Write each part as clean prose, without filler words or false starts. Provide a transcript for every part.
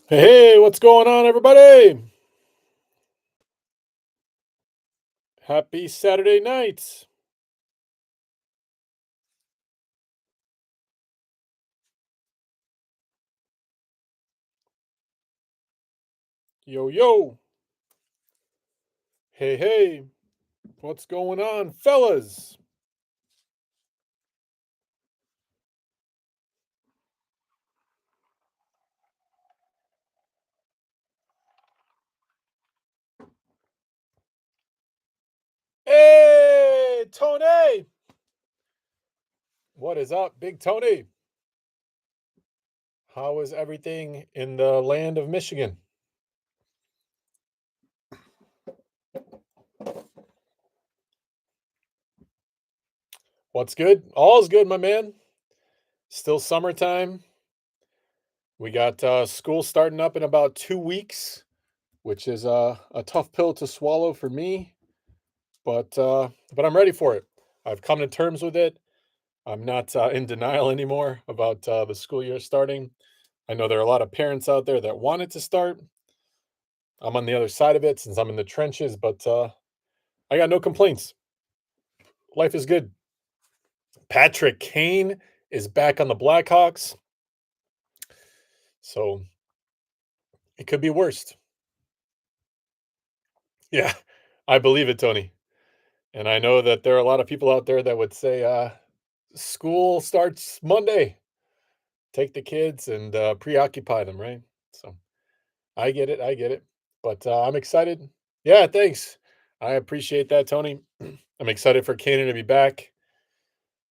Hey, what's going on, everybody? Happy Saturday night. Yo, yo. Hey, hey. What's going on, fellas? Hey, Tony. What is up, Big Tony? How is everything in the land of Michigan? What's good? All's good, my man. Still summertime. We got school starting up in about 2 weeks, which is a tough pill to swallow for me, but I'm ready for it. I've come to terms with it. I'm not in denial anymore about the school year starting. I know there are a lot of parents out there that want it to start. I'm on the other side of it since I'm in the trenches, but I got no complaints. Life is good. Patrick Kane is back on the Blackhawks, so it could be worse. Yeah, I believe it, Tony. And I know that there are a lot of people out there that would say school starts Monday. Take the kids and preoccupy them, right? So I get it. I get it. But I'm excited. Yeah, thanks. I appreciate that, Tony. I'm excited for Kanan to be back.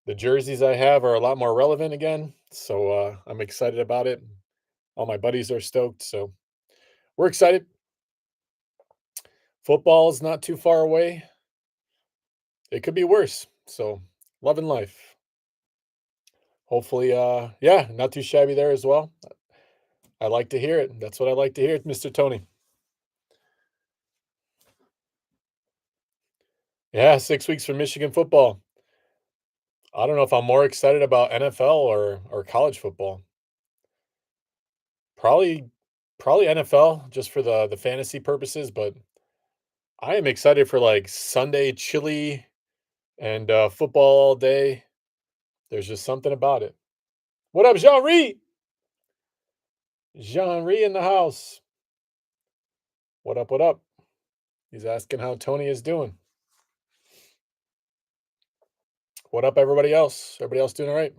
The jerseys I have are a lot more relevant again. So I'm excited about it. All my buddies are stoked. So we're excited. Football is not too far away. It could be worse. So loving life. Hopefully, yeah, not too shabby there as well. I like to hear it. That's what I like to hear, Mr. Tony. Yeah, 6 weeks for Michigan football. I don't know if I'm more excited about NFL or college football. Probably probably NFL just for the fantasy purposes, but I am excited for like Sunday chili and football all day. There's just something about it. What up, Jean Ree? Jean Ree in the house. What up? What up? He's asking how Tony is doing. What up, everybody else? Everybody else doing all right?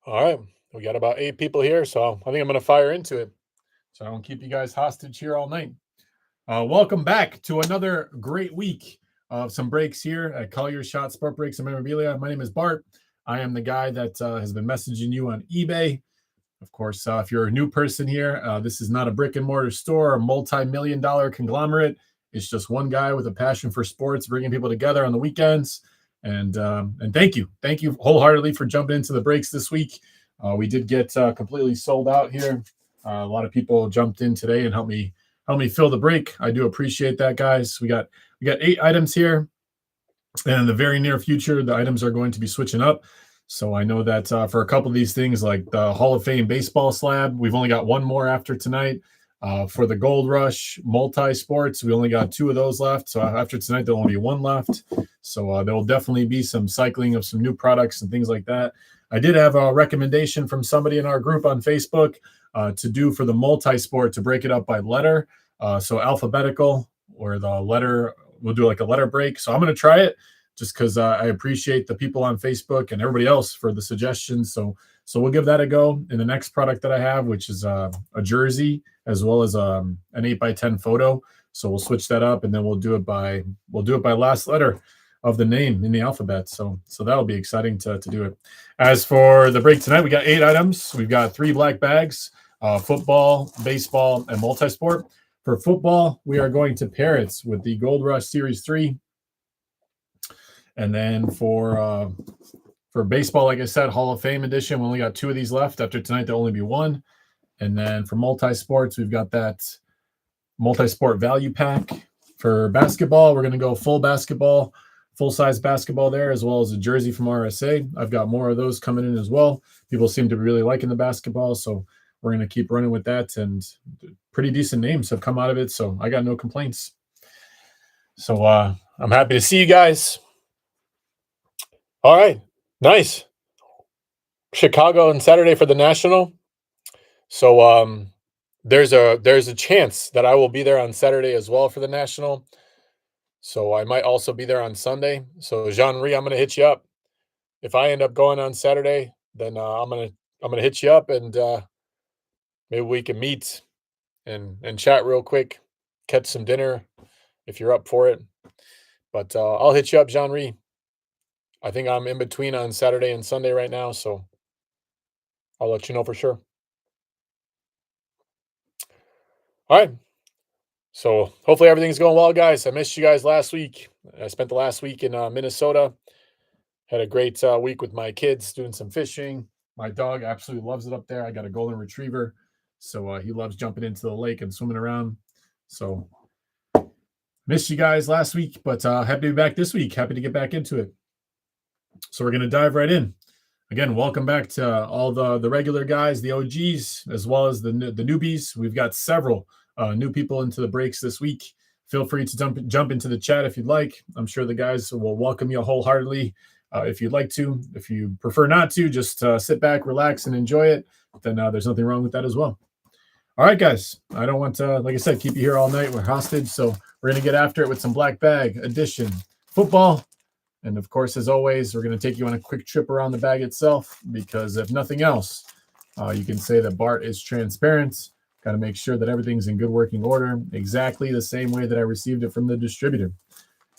All right. We got about 8 people here, so I think I'm going to fire into it. So I don't keep you guys hostage here all night. Welcome back to another great week of some breaks here at Call Your Shot Sport Breaks and Memorabilia. My name is Bart. I am the guy that has been messaging you on eBay. Of course, if you're a new person here, this is not a brick and mortar store, a multi-million-dollar conglomerate. It's just one guy with a passion for sports, bringing people together on the weekends. And thank you wholeheartedly for jumping into the breaks this week. We did get completely sold out here. A lot of people jumped in today and help me fill the break. I do appreciate that, guys. We got 8 items here, and in the very near future, the items are going to be switching up. So I know that for a couple of these things, like the Hall of Fame baseball slab, we've only got one more after tonight. For the Gold Rush multi sports, we only got 2 of those left. So after tonight, there'll only be 1 left. So there will definitely be some cycling of some new products and things like that. I did have a recommendation from somebody in our group on Facebook to do for the multi sport to break it up by letter. So alphabetical, or the letter, we'll do like a letter break. So I'm going to try it just because I appreciate the people on Facebook and everybody else for the suggestions. So we'll give that a go in the next product that I have, which is a jersey as well as an 8x10 photo. So we'll switch that up, and then we'll do it by last letter of the name in the alphabet. So that'll be exciting to do it. As for the break tonight, we got 8 items. We've got 3 black bags, football, baseball, and multi-sport. For football, we are going to pair it with the Gold Rush Series 3. And then for baseball, like I said, Hall of Fame edition, we only got 2 of these left. After tonight, there'll only be 1. And then for multi-sports, we've got that multi-sport value pack. For basketball, we're going to go full basketball, full-size basketball there, as well as a jersey from RSA. I've got more of those coming in as well. People seem to be really liking the basketball, so we're going to keep running with that. And pretty decent names have come out of it, so I got no complaints. So I'm happy to see you guys. All right, nice. Chicago on Saturday for the National. So there's a chance that I will be there on Saturday as well for the National. So I might also be there on Sunday. So Jean-Marie, I'm gonna hit you up. If I end up going on Saturday, then I'm gonna hit you up, and maybe we can meet and chat real quick, catch some dinner if you're up for it. But I'll hit you up, Jean-Marie. I think I'm in between on Saturday and Sunday right now, so I'll let you know for sure. All right. So hopefully everything's going well, guys. I missed you guys last week. I spent the last week in Minnesota. Had a great week with my kids doing some fishing. My dog absolutely loves it up there. I got a golden retriever, so he loves jumping into the lake and swimming around. So missed you guys last week, but happy to be back this week. Happy to get back into it. So we're going to dive right in. Again, welcome back to all the regular guys, the OGs, as well as the newbies. We've got several new people into the breaks this week. Feel free to jump into the chat if you'd like. I'm sure the guys will welcome you wholeheartedly if you'd like to. If you prefer not to, just sit back, relax, and enjoy it. Then there's nothing wrong with that as well. All right, guys. I don't want to, like I said, keep you here all night. We're hostage, so we're going to get after it with some Black Bag Edition football. And of course, as always, we're going to take you on a quick trip around the bag itself, because if nothing else, you can say that Bart is transparent. Got to make sure that everything's in good working order, exactly the same way that I received it from the distributor.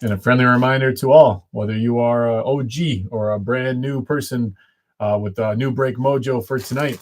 And a friendly reminder to all, whether you are an OG or a brand new person with New Break Mojo for tonight,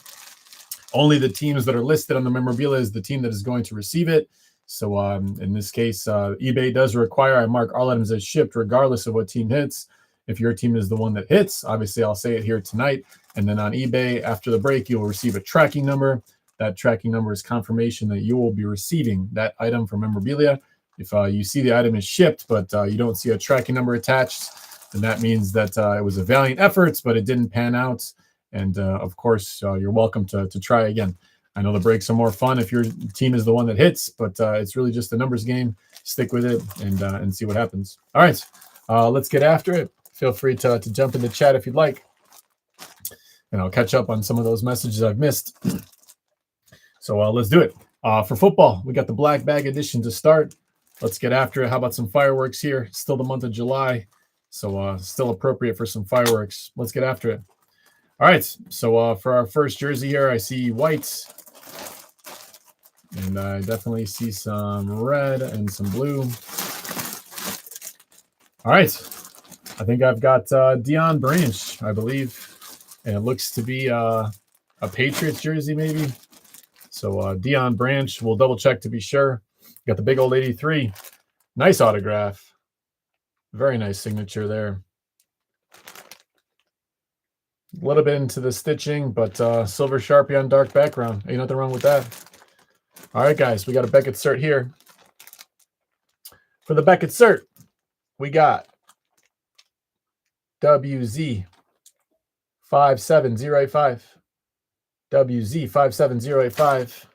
only the teams that are listed on the memorabilia is the team that is going to receive it. So in this case, eBay does require I mark all items as shipped regardless of what team hits. If your team is the one that hits, obviously I'll say it here tonight. And then on eBay, after the break, you will receive a tracking number. That tracking number is confirmation that you will be receiving that item from memorabilia. If you see the item is shipped, but you don't see a tracking number attached, then that means that it was a valiant effort, but it didn't pan out. And of course, you're welcome to try again. I know the breaks are more fun if your team is the one that hits, but it's really just a numbers game. Stick with it and see what happens. All right, let's get after it. Feel free to jump in the chat if you'd like, and I'll catch up on some of those messages I've missed. So let's do it. For football, we got the Black Bag Edition to start. Let's get after it. How about some fireworks here? Still the month of July, so still appropriate for some fireworks. Let's get after it. All right, so for our first jersey here, I see white. And I definitely see some red and some blue. All right. I think I've got Deion Branch, I believe. And it looks to be a Patriots jersey, maybe. So Deion Branch, we'll double check to be sure. Got the big old 83. Nice autograph. Very nice signature there. A little bit into the stitching, but silver Sharpie on dark background. Ain't nothing wrong with that. All right, guys, we got a Beckett cert here. For the Beckett cert, we got WZ 57085. WZ 57085.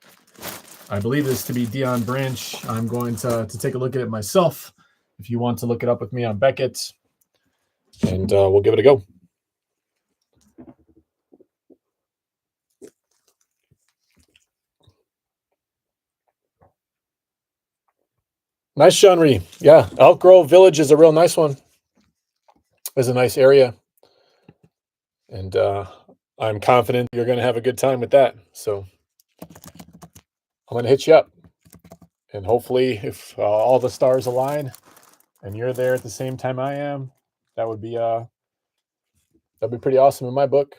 I believe this to be Deion Branch. I'm going to take a look at it myself. If you want to look it up with me on Beckett, and we'll give it a go. Nice, Jean-Marie. Yeah, Elk Grove Village is a real nice one. It's a nice area. And I'm confident you're going to have a good time with that. So I'm going to hit you up. And hopefully, if all the stars align and you're there at the same time I am, that would be that'd be pretty awesome in my book.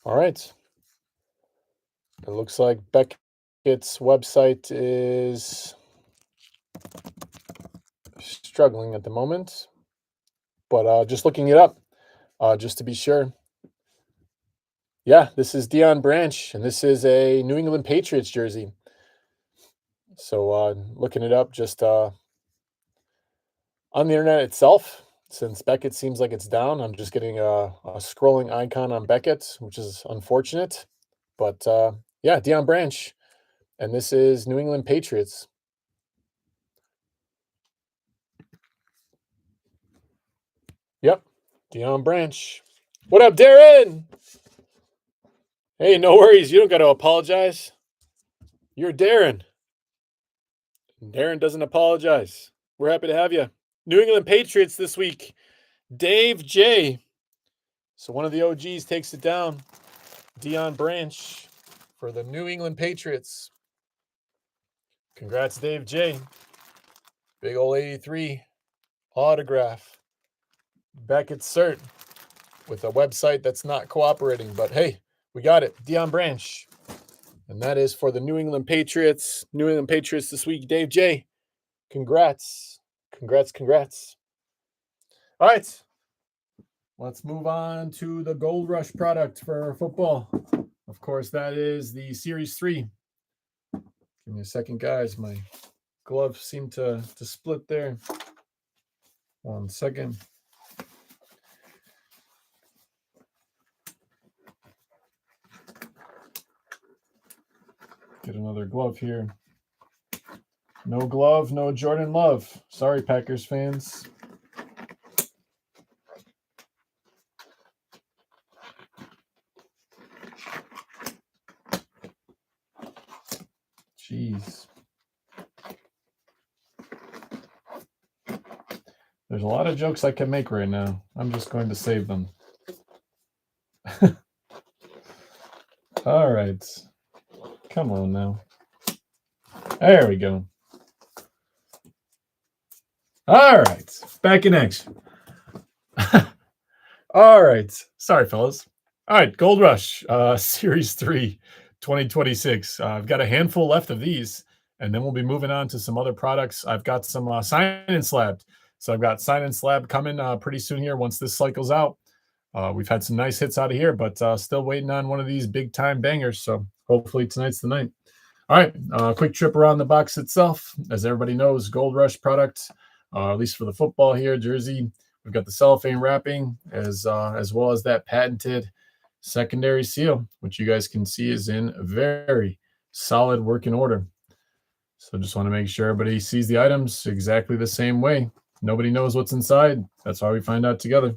All right. It looks like Beckett's website is struggling at the moment, but just looking it up, just to be sure. Yeah, this is Deion Branch, and this is a New England Patriots jersey. So looking it up just on the internet itself, since Beckett seems like it's down, I'm just getting a scrolling icon on Beckett, which is unfortunate. But yeah, Deion Branch, and this is New England Patriots. Yep, Deion Branch. What up, Darren? Hey, no worries. You don't got to apologize. You're Darren. Darren doesn't apologize. We're happy to have you. New England Patriots this week. Dave J. So one of the OGs takes it down. Deion Branch for the New England Patriots. Congrats, Dave J. Big ol' 83 autograph. Beckett cert with a website that's not cooperating, but hey, we got it. Deion Branch. And that is for the New England Patriots. New England Patriots this week. Dave J. Congrats. Congrats. All right. Let's move on to the Gold Rush product for football. Of course, that is the Series 3. Give me a second, guys. My gloves seem to split there. 1 second. Get another glove here. No glove, no Jordan Love. Sorry, Packers fans. Jeez. There's a lot of jokes I can make right now. I'm just going to save them. All right. Come on now. There we go. All right. Back in action. All right. Sorry, fellas. All right. Gold Rush, Series 3, 2026. I've got a handful left of these, and then we'll be moving on to some other products. I've got some Sign and Slabbed. So I've got Sign and Slab coming pretty soon here once this cycle's out. We've had some nice hits out of here, but still waiting on one of these big-time bangers. So hopefully tonight's the night. All right. Quick trip around the box itself. As everybody knows, Gold Rush product, at least for the football here, jersey. We've got the cellophane wrapping as well as that patented secondary seal, which you guys can see is in very solid working order. So just want to make sure everybody sees the items exactly the same way. Nobody knows what's inside. That's why we find out together.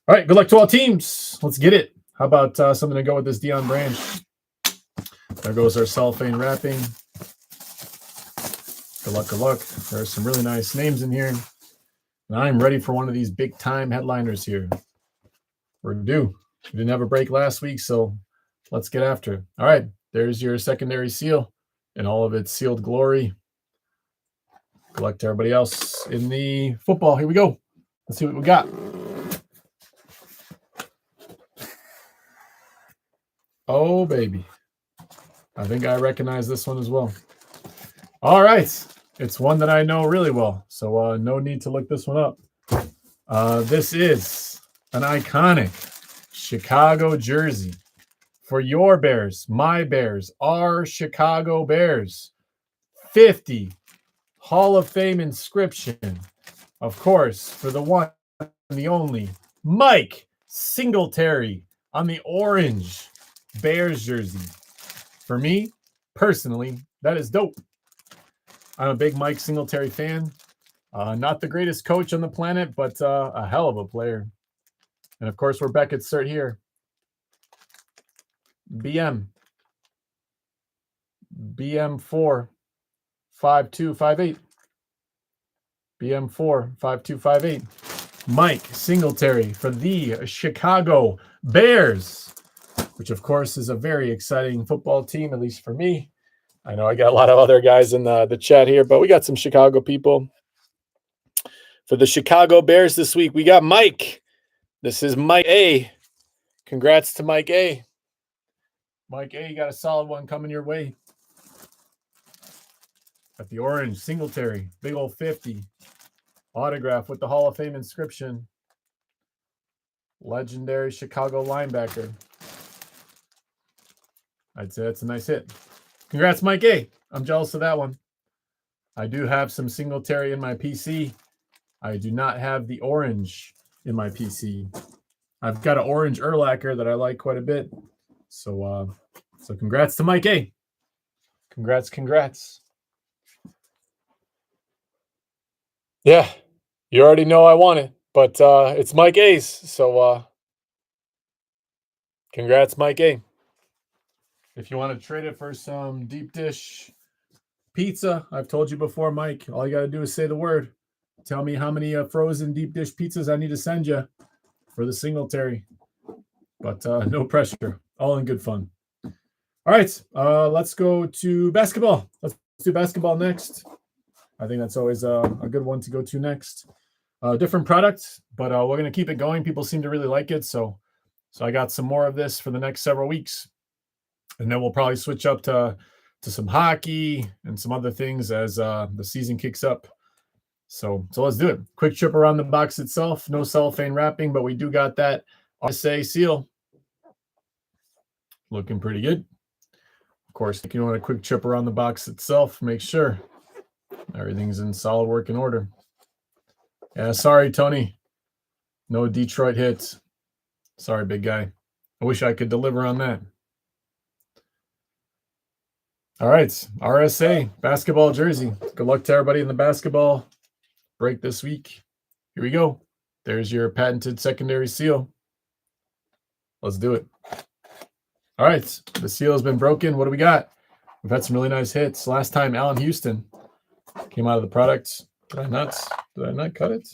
All right, good luck to all teams. Let's get it. How about something to go with this Deion Branch? There goes our cellophane wrapping. Good luck, good luck. There's some really nice names in here. And I'm ready for one of these big-time headliners here. We're due. We didn't have a break last week, so let's get after it. All right, there's your secondary seal in all of its sealed glory. Good luck to everybody else in the football. Here we go. Let's see what we got. Oh, baby. I think I recognize this one as well. All right. It's one that I know really well, so no need to look this one up. This is an iconic Chicago jersey for your Bears, my Bears, our Chicago Bears. 50 Hall of Fame inscription, of course, for the one and the only Mike Singletary on the orange Bears jersey. For me, personally, that is dope. I'm a big Mike Singletary fan. Not the greatest coach on the planet, but a hell of a player. And of course, we're Beckett's cert here. BM4 5258. BM4 5258. Mike Singletary for the Chicago Bears, which of course is a very exciting football team, at least for me. I know I got a lot of other guys in the chat here, but we got some Chicago people. For the Chicago Bears this week, we got Mike. This is Mike A. Congrats to Mike A. Mike A, you got a solid one coming your way. Got the orange Singletary, big old 50. Autograph with the Hall of Fame inscription. Legendary Chicago linebacker. I'd say that's a nice hit. Congrats, Mike A. I'm jealous of that one. I do have some Singletary in my PC. I do not have the orange in my PC. I've got an orange Urlacher that I like quite a bit. So congrats to Mike A. Congrats. Yeah, you already know I want it, but it's Mike A's. So congrats, Mike A. If you want to trade it for some deep dish pizza, I've told you before, Mike, all you got to do is say the word. Tell me how many frozen deep dish pizzas I need to send you for the Singletary. But no pressure. All in good fun. All right, let's go to basketball. Let's do basketball next. I think that's always a good one to go to next. Different product, but we're going to keep it going. People seem to really like it. So I got some more of this for the next several weeks. And then we'll probably switch up to some hockey and some other things as the season kicks up. So let's do it. Quick trip around the box itself. No cellophane wrapping, but we do got that RSA seal. Looking pretty good. Of course, if you want a quick trip around the box itself, make sure everything's in solid working order. Yeah, sorry, Tony. No Detroit hits. Sorry, big guy. I wish I could deliver on that. All right, RSA basketball jersey. Good luck to everybody in the basketball break this week. Here we go. There's your patented secondary seal. Let's do it. All right, the seal has been broken. What do we got? We've had some really nice hits. Last time, Allen Houston came out of the product. Did I not cut it?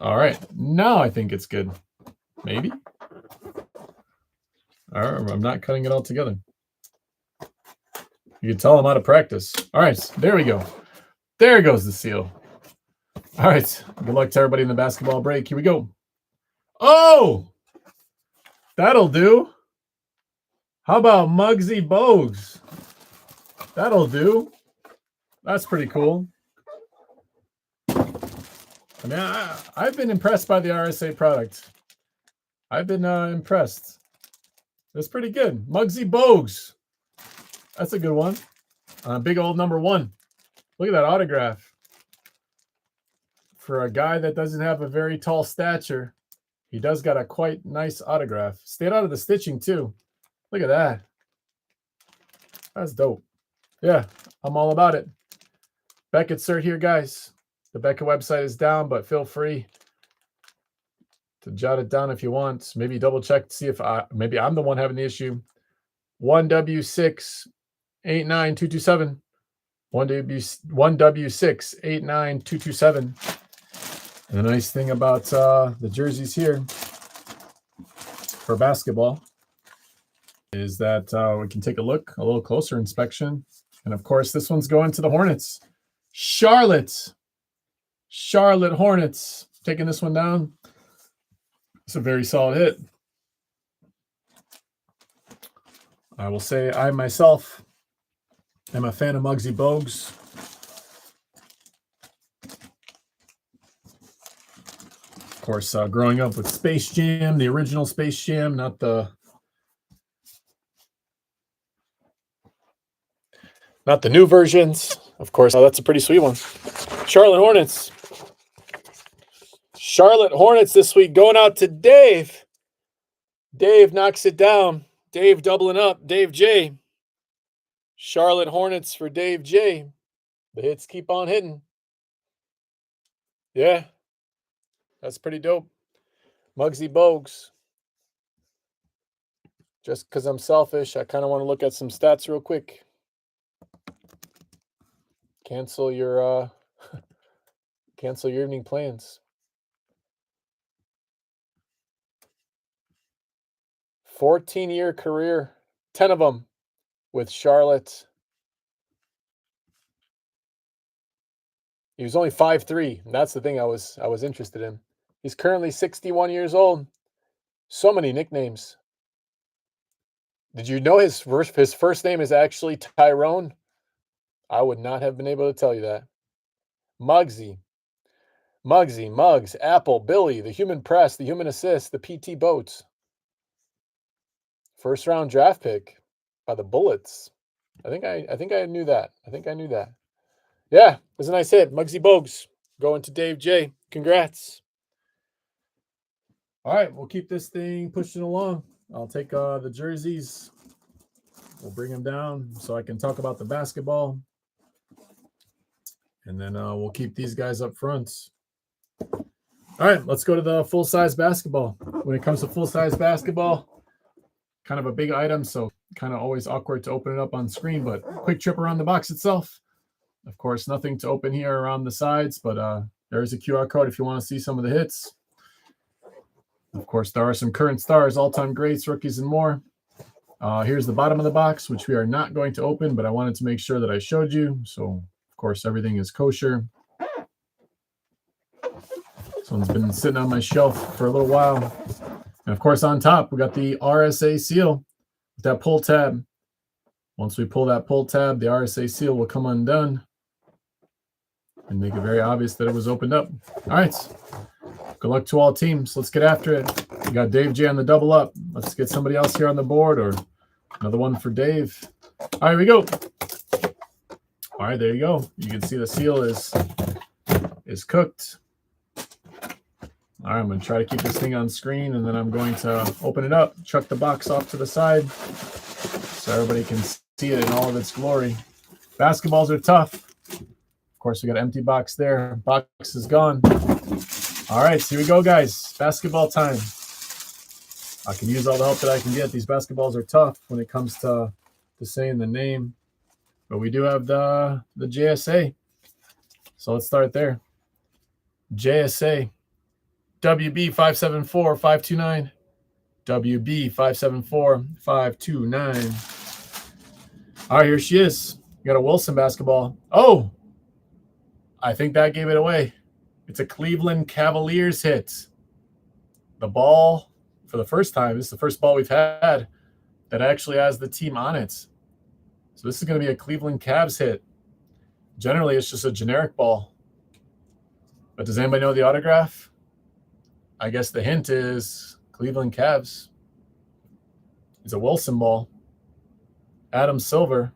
All right, now I think it's good. Maybe. All right, I'm not cutting it all together. You can tell I'm out of practice. All right, there we go. There goes the seal. All right, good luck to everybody in the basketball break. Here we go. Oh, that'll do. How about Muggsy Bogues? That'll do. That's pretty cool. I mean, I've been impressed by the RSA product. I've been impressed. It's pretty good. Muggsy Bogues. That's a good one. Big old number 1. Look at that autograph. For a guy that doesn't have a very tall stature, he does got a quite nice autograph. Stayed out of the stitching, too. Look at that. That's dope. Yeah, I'm all about it. Beckett cert here, guys. The Beckett website is down, but feel free to jot it down if you want. Maybe double check to see if maybe I'm the one having the issue. 1W6 89227. 1W6 89227. And the nice thing about the jerseys here for basketball is that we can take a look, a little closer inspection. And of course, this one's going to the Hornets. Charlotte Hornets. Taking this one down. It's a very solid hit. I will say I myself am a fan of Muggsy Bogues. Of course, growing up with Space Jam, the original Space Jam, not the new versions. Of course, that's a pretty sweet one. Charlotte Hornets. Charlotte Hornets this week going out to Dave. Dave knocks it down. Dave doubling up. Dave J. Charlotte Hornets for Dave J. The hits keep on hitting. Yeah. That's pretty dope. Muggsy Bogues. Just because I'm selfish, I kind of want to look at some stats real quick. Cancel your evening plans. 14-year career, 10 of them with Charlotte. He was only 5'3". That's the thing I was interested in. He's currently 61 years old. So many nicknames. Did you know his first name is actually Tyrone? I would not have been able to tell you that. Muggsy, Muggs, Apple, Billy, the Human Press, the Human Assist, the PT Boats. First round draft pick by the Bullets. I think I knew that. Yeah, it was a nice hit. Muggsy Bogues going to Dave J. Congrats. All right, we'll keep this thing pushing along. I'll take the jerseys. We'll bring them down so I can talk about the basketball. And then we'll keep these guys up front. All right, let's go to the full-size basketball. When it comes to full-size basketball, kind of a big item, so kind of always awkward to open it up on screen, but quick trip around the box itself. Of course, nothing to open here around the sides, but there is a QR code if you want to see some of the hits. Of course, there are some current stars, all-time greats, rookies, and more. Here's the bottom of the box, which we are not going to open, but I wanted to make sure that I showed you. So, of course, everything is kosher. This one's been sitting on my shelf for a little while. And, of course, on top, we got the RSA seal with that pull tab. Once we pull that pull tab, the RSA seal will come undone and make it very obvious that it was opened up. All right. Good luck to all teams. Let's get after it. We got Dave J on the double up. Let's get somebody else here on the board or another one for Dave. All right, here we go. All right, there you go. You can see the seal is cooked. All right, I'm going to try to keep this thing on screen, and then I'm going to open it up, chuck the box off to the side so everybody can see it in all of its glory. Basketballs are tough. Of course, we got an empty box there. Box is gone. All right, so here we go, guys. Basketball time. I can use all the help that I can get. These basketballs are tough when it comes to saying the name. But we do have the JSA. So let's start there. JSA. WB574529. WB574529. All right, here she is. We got a Wilson basketball. Oh, I think that gave it away. It's a Cleveland Cavaliers hit. The ball, for the first time, this is the first ball we've had that actually has the team on it. So this is going to be a Cleveland Cavs hit. Generally, it's just a generic ball. But does anybody know the autograph? I guess the hint is Cleveland Cavs. It's a Wilson ball. Adam Silver.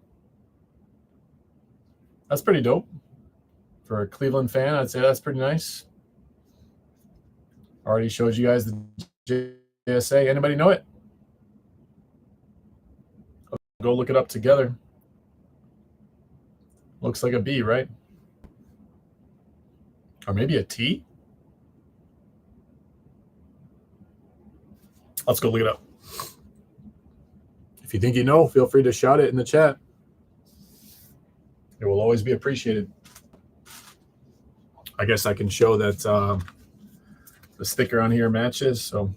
That's pretty dope. For a Cleveland fan, I'd say that's pretty nice. Already showed you guys the JSA. Anybody know it? Go look it up together. Looks like a B, right? Or maybe a T? Let's go look it up. If you think you know, feel free to shout it in the chat. It will always be appreciated. I guess I can show that the sticker on here matches. So,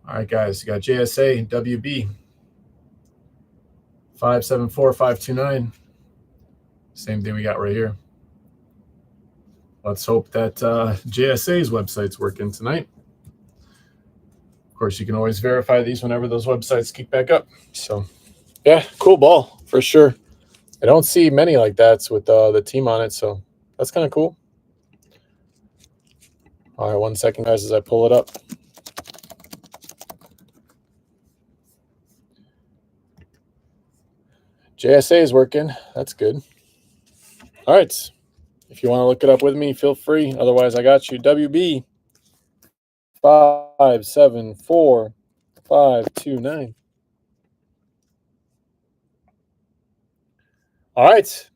all right, guys, you got JSA WB 574529. Same thing we got right here. Let's hope that JSA's website's working tonight. Of course, you can always verify these whenever those websites kick back up. So, yeah, cool ball for sure. I don't see many like that with the team on it, so that's kind of cool. All right, 1 second, guys, as I pull it up. JSA is working. That's good. All right. If you want to look it up with me, feel free. Otherwise, I got you. WB 574529. All right.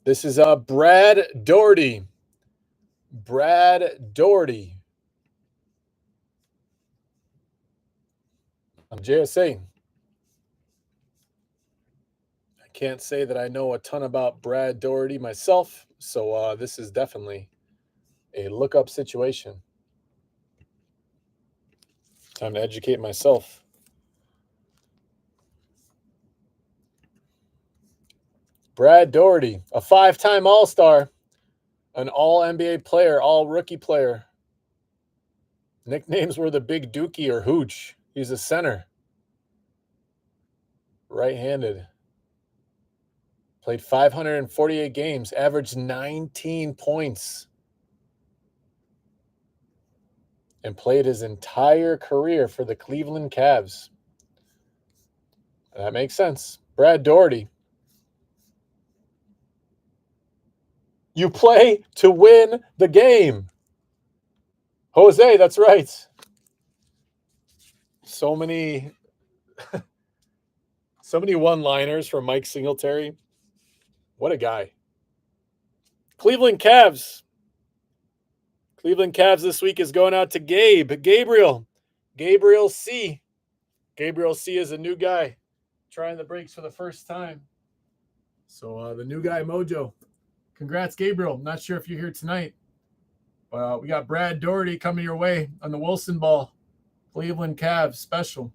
This is Brad Daugherty. Brad Daugherty. I'm JSA. I can't say that I know a ton about Brad Daugherty myself, so this is definitely a look-up situation. Time to educate myself. Brad Daugherty, a 5-time All-Star, an All-NBA player, All-Rookie player, Nicknames were the Big Dookie or Hooch. He's a center. Right-handed. Played 548 games, averaged 19 points. And played his entire career for the Cleveland Cavs. That makes sense. Brad Daugherty. You play to win the game. Jose, that's right. So many one-liners from Mike Singletary. What a guy. Cleveland Cavs. Cleveland Cavs this week is going out to Gabriel C. Gabriel C is a new guy trying the breaks for the first time. So the new guy mojo. Congrats, Gabriel. Not sure if you're here tonight. We got Brad Daugherty coming your way on the Wilson ball. Cleveland Cavs special.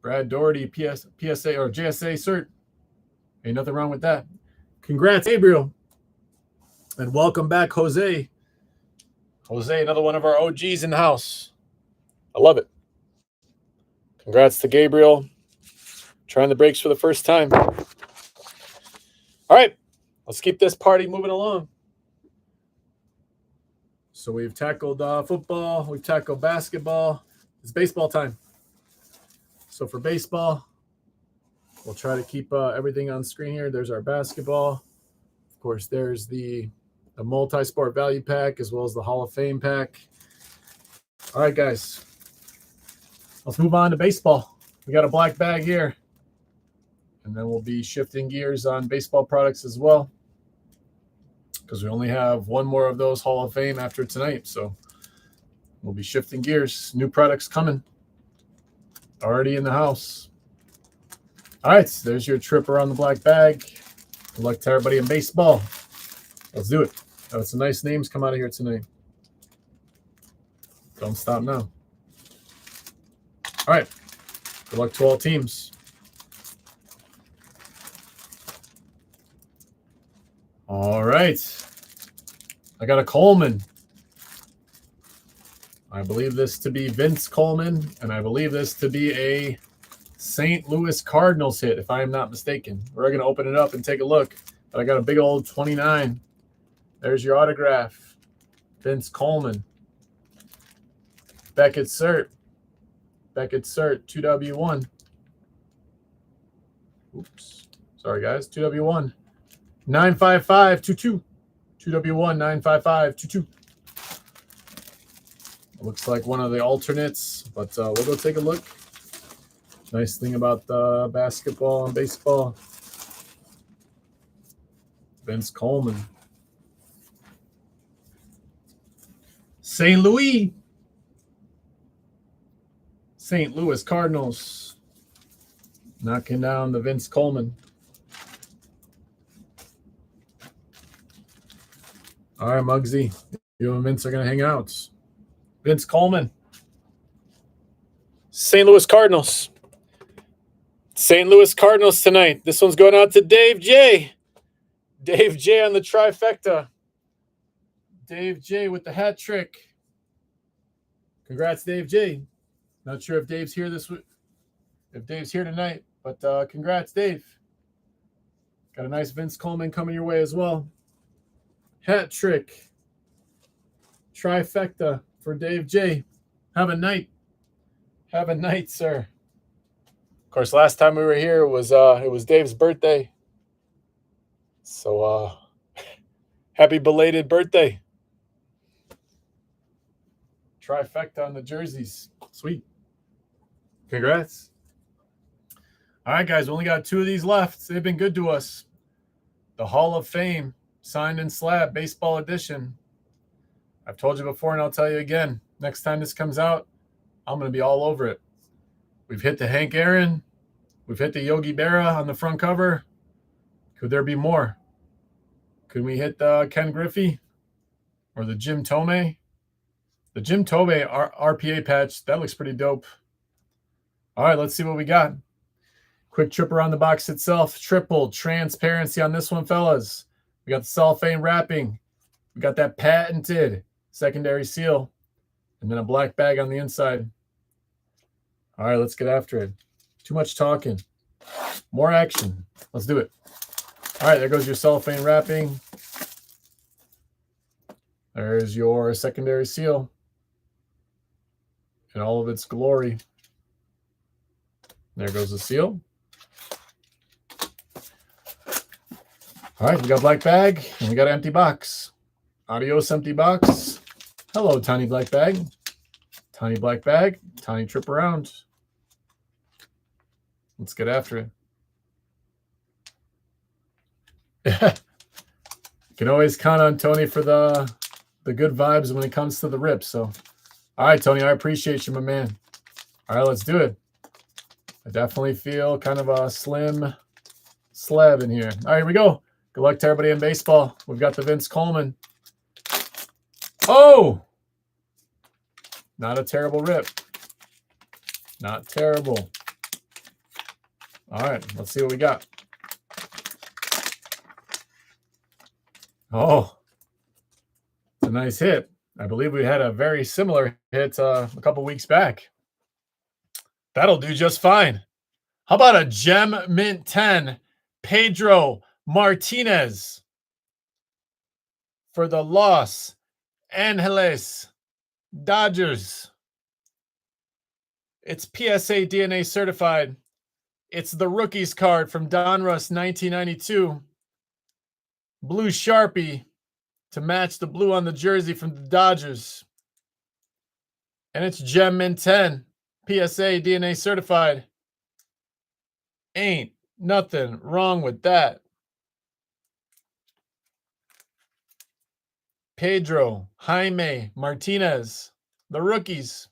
Brad Daugherty, PSA or JSA cert. Ain't nothing wrong with that. Congrats, Gabriel. And welcome back, Jose. Jose, another one of our OGs in the house. I love it. Congrats to Gabriel. Trying the breaks for the first time. All right. Let's keep this party moving along. So we've tackled football. We've tackled basketball. It's baseball time. So for baseball, we'll try to keep everything on screen here. There's our basketball. Of course, there's the multi-sport value pack as well as the Hall of Fame pack. All right, guys. Let's move on to baseball. We got a black bag here. And then we'll be shifting gears on baseball products as well, because we only have one more of those Hall of Fame after tonight. So we'll be shifting gears. New products coming. Already in the house. All right, so there's your trip around the black bag. Good luck to everybody in baseball. Let's do it. Oh, some nice names come out of here tonight. Don't stop now. All right. Good luck to all teams. All right. I got a Coleman. I believe this to be Vince Coleman, and I believe this to be a St. Louis Cardinals hit, if I am not mistaken. We're going to open it up and take a look. But I got a big old 29. There's your autograph. Vince Coleman. Beckett Cert. 2W1. Oops. Sorry, guys. 2W1. 95522. 2W1 95522. Looks like one of the alternates, but we'll go take a look. Nice thing about the basketball and baseball. Vince Coleman. St. Louis Cardinals. Knocking down the Vince Coleman. All right, Muggsy. You and Vince are going to hang out. Vince Coleman. St. Louis Cardinals. St. Louis Cardinals tonight. This one's going out to Dave J. Dave J on the trifecta. Dave J with the hat trick. Congrats, Dave J. Not sure if Dave's here this week. If Dave's here tonight, but congrats, Dave. Got a nice Vince Coleman coming your way as well. Hat trick. Trifecta for Dave J. Have a night. Have a night, sir. Of course, last time we were here it was Dave's birthday. So happy belated birthday. Trifecta on the jerseys. Sweet. Congrats. All right, guys, we only got 2 of these left. They've been good to us. The Hall of Fame, signed and slab, baseball edition. I've told you before, and I'll tell you again. Next time this comes out, I'm going to be all over it. We've hit the Hank Aaron. We've hit the Yogi Berra on the front cover. Could there be more? Could we hit the Ken Griffey or the Jim Tomei? The Jim Tomei RPA patch, that looks pretty dope. All right, let's see what we got. Quick trip around the box itself. Triple transparency on this one, fellas. We got the cellophane wrapping. We got that patented secondary seal. And then a black bag on the inside. All right, let's get after it. Too much talking. More action. Let's do it. All right, there goes your cellophane wrapping. There's your secondary seal in all of its glory. There goes the seal. All right, we got black bag and we got an empty box. Adios, empty box. Hello, tiny black bag. Tiny black bag. Tiny trip around. Let's get after it. You can always count on Tony for the good vibes when it comes to the rips. So, all right, Tony, I appreciate you, my man. All right, let's do it. I definitely feel kind of a slim slab in here. All right, here we go. Good luck to everybody in baseball. We've got the Vince Coleman. Oh! Not a terrible rip. Not terrible. All right, let's see what we got. Oh, it's a nice hit. I believe we had a very similar hit a couple weeks back. That'll do just fine. How about a Gem Mint 10, Pedro Martinez for the Los Angeles Dodgers. It's PSA DNA certified. It's the rookies card from Donruss 1992. Blue Sharpie to match the blue on the jersey from the Dodgers. And it's Gem Mint 10, PSA DNA certified. Ain't nothing wrong with that. Pedro Jaime Martinez, the rookies.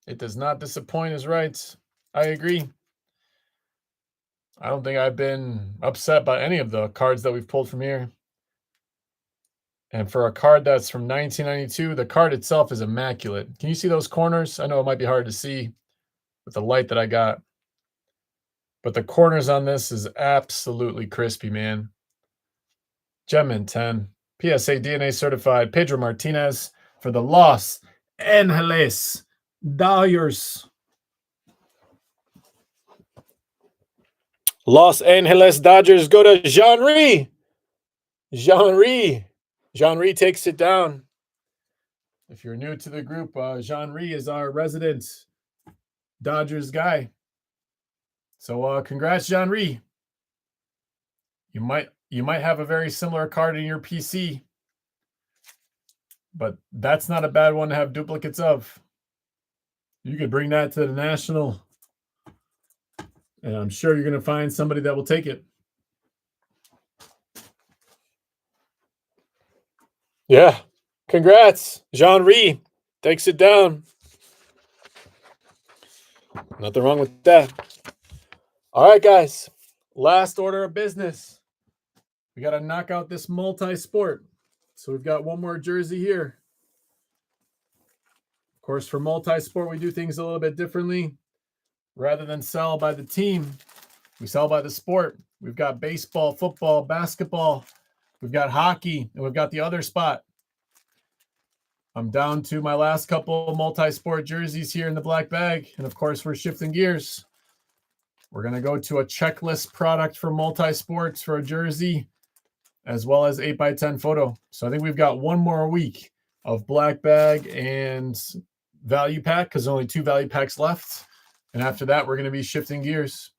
It does not disappoint, is right. I agree. I don't think I've been upset by any of the cards that we've pulled from here. And for a card that's from 1992, the card itself is immaculate. Can you see those corners? I know it might be hard to see with the light that I got. But the corners on this is absolutely crispy, man. Gem Mint 10. PSA DNA certified. Pedro Martinez for the Los Angeles Dodgers. Los Angeles Dodgers go to Jean-Ry. Jean-Ry. Jean-Ry takes it down. If you're new to the group, Jean-Ry is our resident Dodgers guy. So congrats, Jean-Ry. You might have a very similar card in your PC, but that's not a bad one to have duplicates of. You could bring that to the National, and I'm sure you're going to find somebody that will take it. Yeah. Congrats. Jean-Ry takes it down. Nothing wrong with that. All right, guys. Last order of business. We got to knock out this multi-sport. So we've got one more jersey here. Of course, for multi-sport, we do things a little bit differently. Rather than sell by the team, we sell by the sport. We've got baseball, football, basketball. We've got hockey, and we've got the other spot. I'm down to my last couple multi-sport jerseys here in the black bag. And of course, we're shifting gears. We're going to go to a checklist product for multi-sports for a jersey, as well as 8x10 photo. So I think we've got one more week of black bag and value pack, because only 2 value packs left. And after that, we're going to be shifting gears.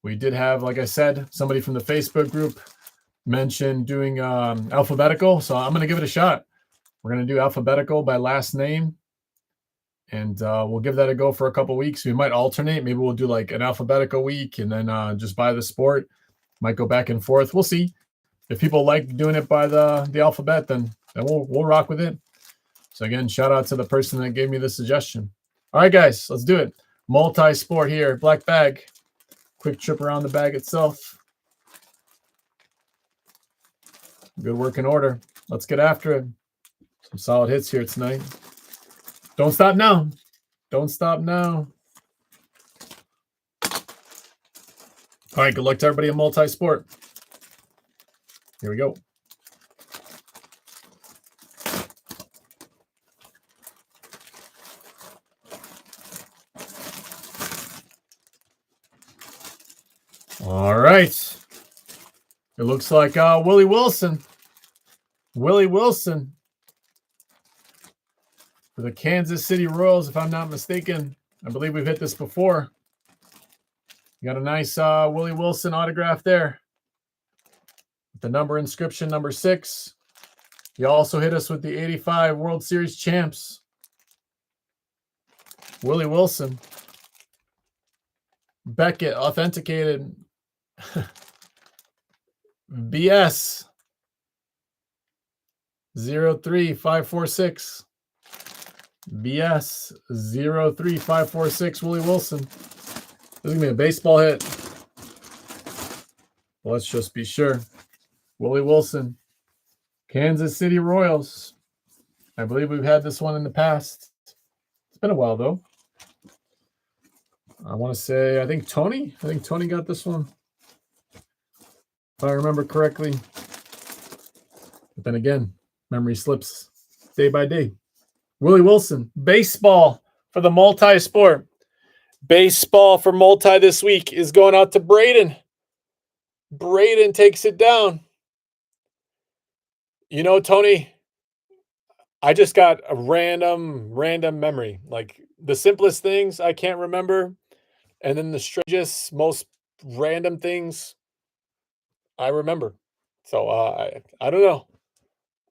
We did have, like I said, somebody from the Facebook group mentioned doing alphabetical. So I'm going to give it a shot. We're going to do alphabetical by last name. And we'll give that a go for a couple weeks. We might alternate. Maybe we'll do like an alphabetical week and then just by the sport. Might go back and forth. We'll see. If people like doing it by the alphabet, then we'll rock with it. So again, shout out to the person that gave me the suggestion. All right, guys, let's do it. Multi-sport here. Black bag. Quick trip around the bag itself. Good working order. Let's get after it. Some solid hits here tonight. Don't stop now. Don't stop now. All right, good luck to everybody in multi-sport. Here we go. It looks like Willie Wilson. Willie Wilson for the Kansas City Royals, if I'm not mistaken. I believe we've hit this before. You got a nice Willie Wilson autograph there. The number inscription, number 6. You also hit us with the 85 World Series champs. Willie Wilson. Beckett, authenticated. BS 03546. BS 03546. Willie Wilson. This is going to be a baseball hit. Let's just be sure. Willie Wilson. Kansas City Royals. I believe we've had this one in the past. It's been a while, though. I want to say, I think Tony got this one, if I remember correctly. But then again, memory slips day by day. Willie Wilson. Baseball for the multi-sport. Baseball for multi this week is going out to Braden. Braden takes it down. You know, Tony, I just got a random memory. Like the simplest things I can't remember. And then the strangest, most random things I remember. So I don't know.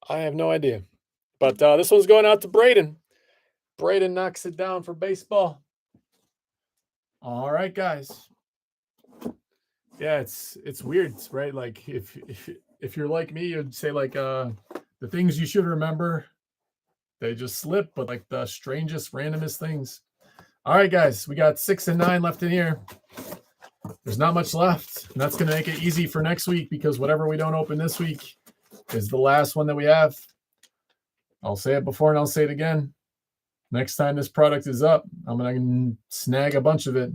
I have no idea. But this one's going out to Braden. Braden knocks it down for baseball. All right, guys. Yeah, it's weird, right? Like if you're like me, you'd say like the things you should remember, they just slip, but like the strangest, randomest things. All right, guys, we got 6 and 9 left in here. There's not much left, and that's going to make it easy for next week because whatever we don't open this week is the last one that we have. I'll say it before and I'll say it again. Next time this product is up, I'm going to snag a bunch of it.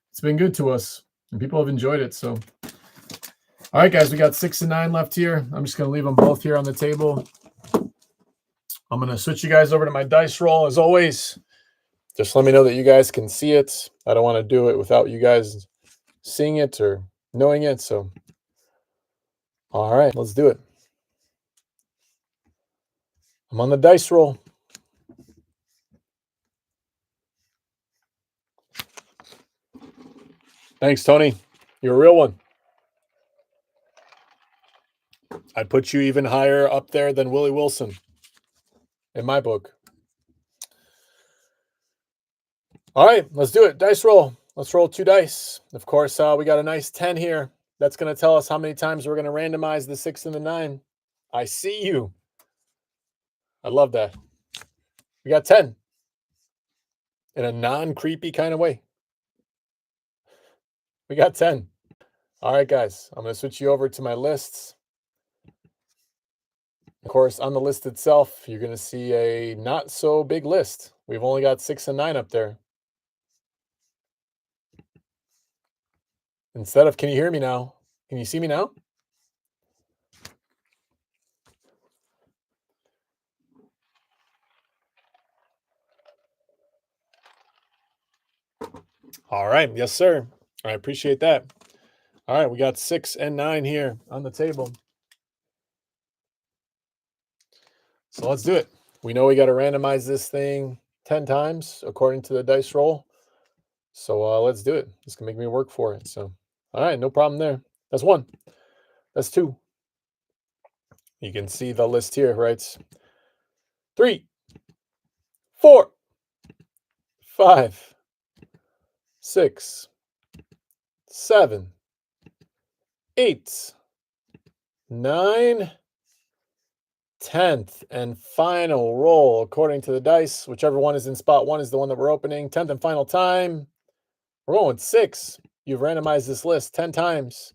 It's been good to us, and people have enjoyed it. So, all right, guys, we got 6 and 9 left here. I'm just going to leave them both here on the table. I'm going to switch you guys over to my dice roll. As always, just let me know that you guys can see it. I don't want to do it without you guys seeing it or knowing it. So, all right, let's do it. I'm on the dice roll. Thanks, Tony. You're a real one. I'd put you even higher up there than Willie Wilson in my book. All right, let's do it. Dice roll. Let's roll 2 dice. Of course, we got a nice 10 here. That's going to tell us how many times we're going to randomize the 6 and the 9. I see you. I love that. We got 10 in a non-creepy kind of way. We got 10. All right, guys, I'm going to switch you over to my lists. Of course, on the list itself, you're going to see a not so big list. We've only got 6 and 9 up there. Instead of, can you hear me now? Can you see me now? All right. Yes, sir. I appreciate that. All right. We got 6 and 9 here on the table. So let's do it. We know we got to randomize this thing 10 times according to the dice roll. So let's do it. It's going to make me work for it. So, all right. No problem there. That's 1. That's 2. You can see the list here, right? 3, 4, 5, 6, 7, 8, 9, 10th and final roll according to the dice. Whichever one is in spot 1 is the one that we're opening. 10th and final time. We're going with 6. You've randomized this list 10 times.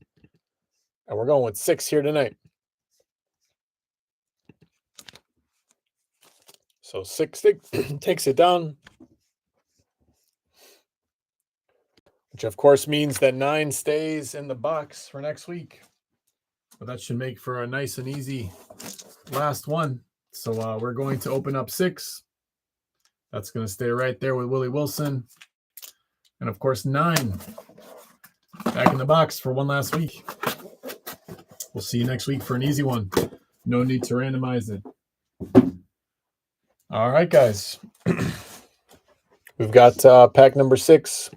And we're going with 6 here tonight. So 6 takes it down. Which, of course, means that 9 stays in the box for next week. But that should make for a nice and easy last one. So we're going to open up 6. That's going to stay right there with Willie Wilson. And, of course, 9 back in the box for one last week. We'll see you next week for an easy one. No need to randomize it. All right, guys. We've got pack number 6.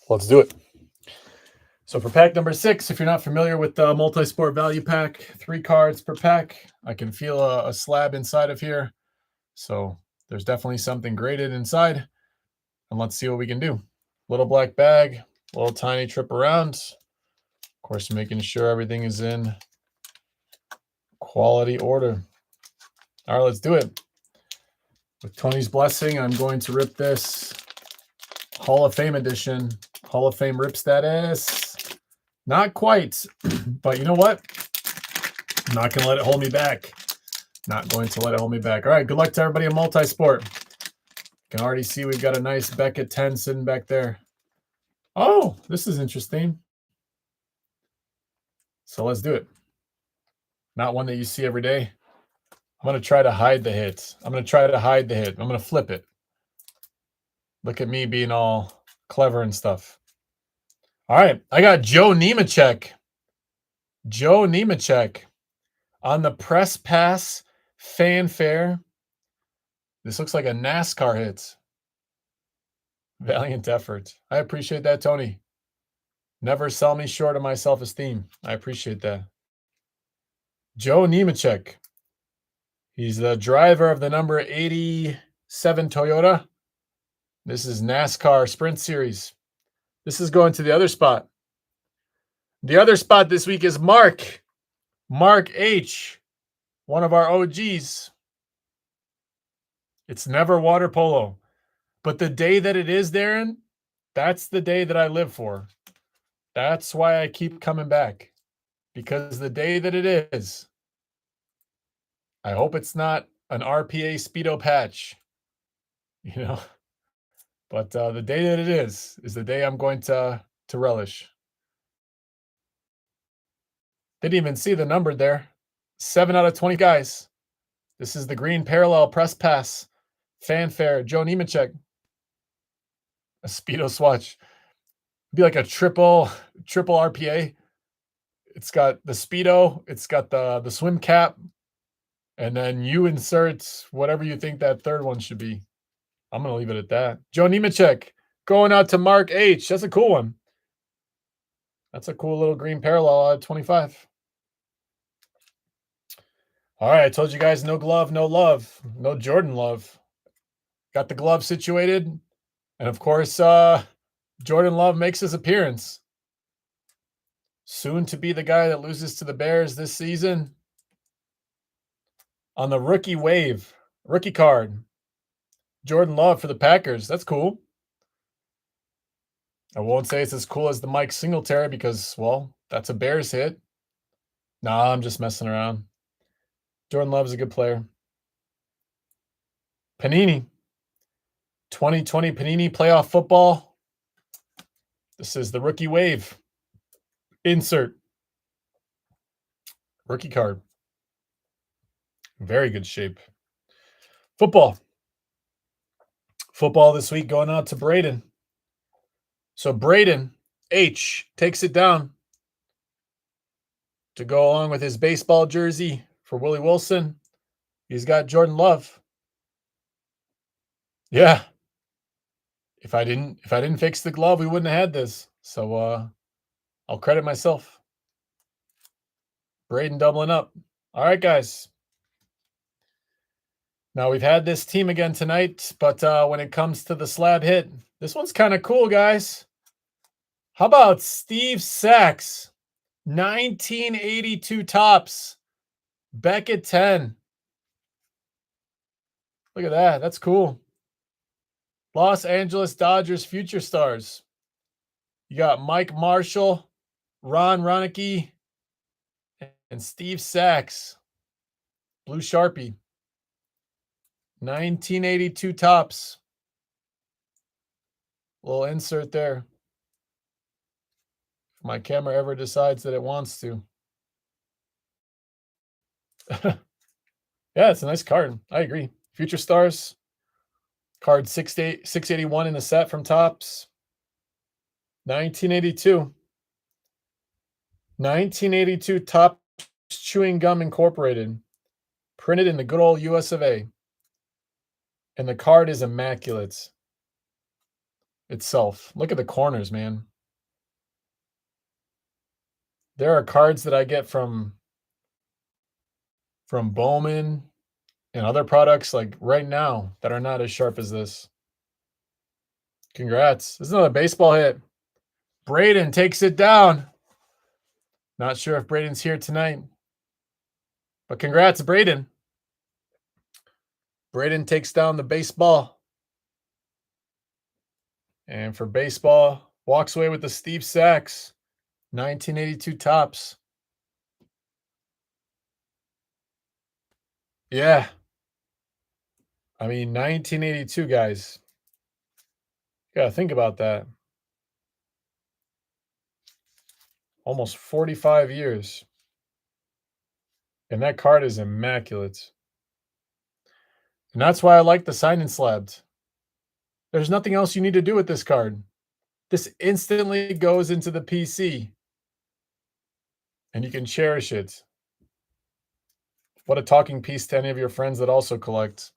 Let's do it. So for pack number 6, if you're not familiar with the multi-sport value pack, 3 cards per pack. I can feel a slab inside of here. So there's definitely something graded inside. And let's see what we can do. Little black bag, little tiny trip around. Of course, making sure everything is in quality order. All right, let's do it. With Tony's blessing, I'm going to rip this Hall of Fame edition. Hall of Fame rip status. Not quite, but you know what? I'm not going to let it hold me back. Not going to let it hold me back. All right, good luck to everybody in multi-sport. You can already see we've got a nice Beckett 10 sitting back there. Oh, this is interesting. So let's do it. Not one that you see every day. I'm going to try to hide the hit. I'm going to flip it. Look at me being all clever and stuff. All right, I got Joe Nemechek. Joe Nemechek on the press pass fanfare. This looks like a NASCAR hit. Valiant effort. I appreciate that, Tony. Never sell me short of my self-esteem. I appreciate that. Joe Nemechek. He's the driver of the number 87 Toyota. This is NASCAR Sprint Series. This is going to the other spot. The other spot this week is Mark. Mark H. One of our OGs. It's never water polo. But the day that it is, Darren, that's the day that I live for. That's why I keep coming back. Because the day that it is, I hope it's not an RPA Speedo patch. You know? But the day that it is the day I'm going to relish. Didn't even see the number there. 7 out of 20 guys. This is the green parallel press pass fanfare. Joe Nemechek. A Speedo swatch. It'd be like a triple RPA. It's got the Speedo. It's got the swim cap. And then you insert whatever you think that third one should be. I'm going to leave it at that. Joe Nemechek going out to Mark H. That's a cool one. That's a cool little green parallel out of 25. All right, I told you guys no glove, no love. No Jordan love. Got the glove situated. And of course, Jordan Love makes his appearance. Soon to be the guy that loses to the Bears this season. On the rookie wave, rookie card. Jordan Love for the Packers. That's cool. I won't say it's as cool as the Mike Singletary because, well, that's a Bears hit. Nah, I'm just messing around. Jordan Love's a good player. Panini. 2020 Panini playoff football. This is the rookie wave. Insert. Rookie card. Very good shape. Football. Football this week going out to Braden. So Braden H takes it down to go along with his baseball jersey for Willie Wilson. He's got Jordan Love. Yeah. If I didn't fix the glove, we wouldn't have had this. So I'll credit myself. Braden doubling up. All right, guys. Now we've had this team again tonight, but when it comes to the slab hit, this one's kind of cool, guys. How about Steve Sachs? 1982 tops. Beckett 10. Look at that. That's cool. Los Angeles Dodgers future stars. You got Mike Marshall, Ron Ronicky, and Steve Sachs. Blue Sharpie. 1982 tops. Little insert there. If my camera ever decides that it wants to. Yeah, it's a nice card. I agree. Future stars. Card 681 in the set from Tops. 1982. 1982 Top Chewing Gum Incorporated, printed in the good old US of A. And the card is immaculate itself. Look at the corners, man. There are cards that I get from Bowman and other products like right now that are not as sharp as this. Congrats. This is another baseball hit. Braden takes it down. Not sure if Braden's here tonight, but congrats, Braden. Braden takes down the baseball. And for baseball, walks away with the Steve Sachs 1982 Tops. Yeah. I mean, 1982, guys. You gotta think about that. Almost 45 years. And that card is immaculate. And that's why I like the sign and slabbed. There's nothing else you need to do with this card. This instantly goes into the PC. And you can cherish it. What a talking piece to any of your friends that also collect.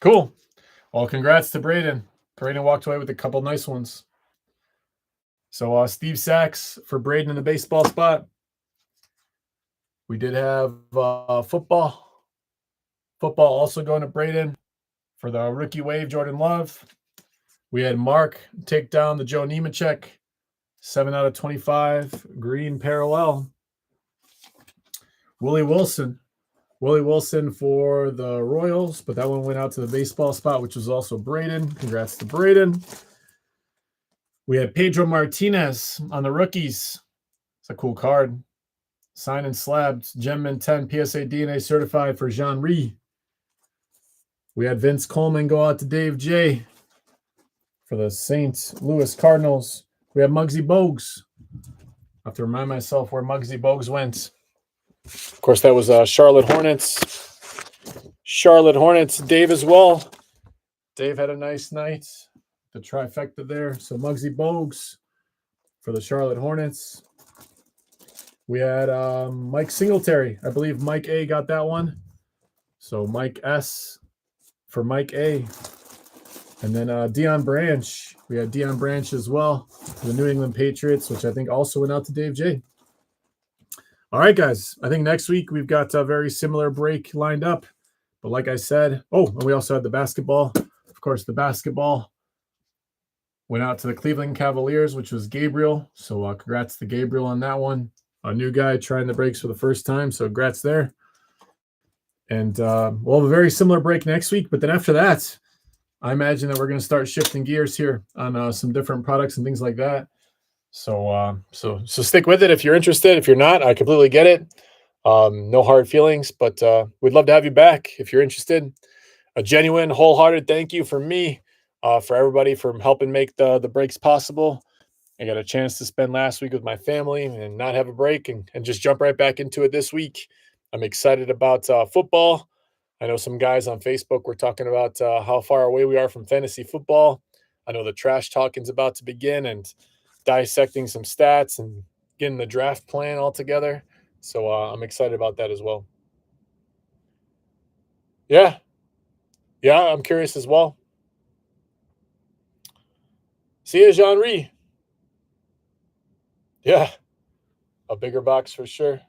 Cool. Well, congrats to Braden. Braden walked away with a couple nice ones. So Steve Sachs for Braden in the baseball spot. We did have football. Football also going to Braden for the rookie wave, Jordan Love. We had Mark take down the Joe Nemechek, 7 out of 25, green parallel. Willie Wilson for the Royals, but that one went out to the baseball spot, which was also Braden. Congrats to Braden. We had Pedro Martinez on the rookies. It's a cool card. Signed and slabbed. Gemman 10 PSA DNA certified for Jean-Ry. We had Vince Coleman go out to Dave J for the St. Louis Cardinals. We have Muggsy Bogues. I have to remind myself where Muggsy Bogues went. Of course, that was Charlotte Hornets. Charlotte Hornets, Dave as well. Dave had a nice night. The trifecta there. So Muggsy Bogues for the Charlotte Hornets. We had Mike Singletary. I believe Mike A got that one. So Mike S for Mike A. And then Deion Branch. We had Deion Branch as well for the New England Patriots, which I think also went out to Dave J. All right, guys. I think next week we've got a very similar break lined up. But like I said, and we also had the basketball. Of course, the basketball went out to the Cleveland Cavaliers, which was Gabriel. So congrats to Gabriel on that one. A new guy trying the breaks for the first time. So congrats there. And we'll have a very similar break next week. But then after that, I imagine that we're going to start shifting gears here on some different products and things like that. So stick with it if you're interested. If you're not, I completely get it. No hard feelings, but we'd love to have you back if you're interested. A genuine, wholehearted thank you from me, for everybody for helping make the breaks possible. I got a chance to spend last week with my family and not have a break and just jump right back into it this week. I'm excited about football. I know some guys on Facebook were talking about how far away we are from fantasy football. I know the trash talking's about to begin and dissecting some stats and getting the draft plan all together. So I'm excited about that as well. Yeah, I'm curious as well. See you, Jean-Ry. Yeah, a bigger box for sure.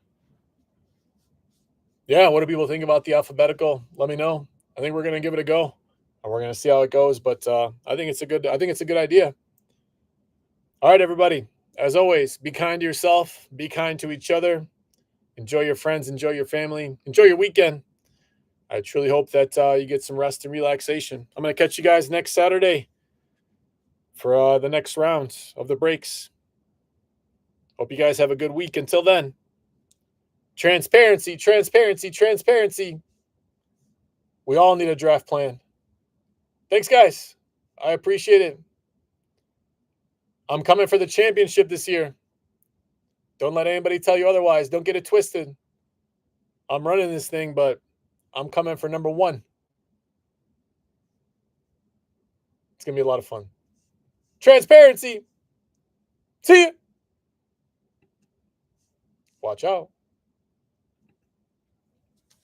Yeah, what do people think about the alphabetical? Let me know. I think we're gonna give it a go, and we're gonna see how it goes. But I think it's a good idea. All right, everybody. As always, be kind to yourself. Be kind to each other. Enjoy your friends. Enjoy your family. Enjoy your weekend. I truly hope that you get some rest and relaxation. I'm gonna catch you guys next Saturday for the next round of the breaks. Hope you guys have a good week. Until then, transparency, transparency, transparency. We all need a draft plan. Thanks, guys. I appreciate it. I'm coming for the championship this year. Don't let anybody tell you otherwise. Don't get it twisted. I'm running this thing, but I'm coming for number 1. It's going to be a lot of fun. Transparency. See ya. Watch out.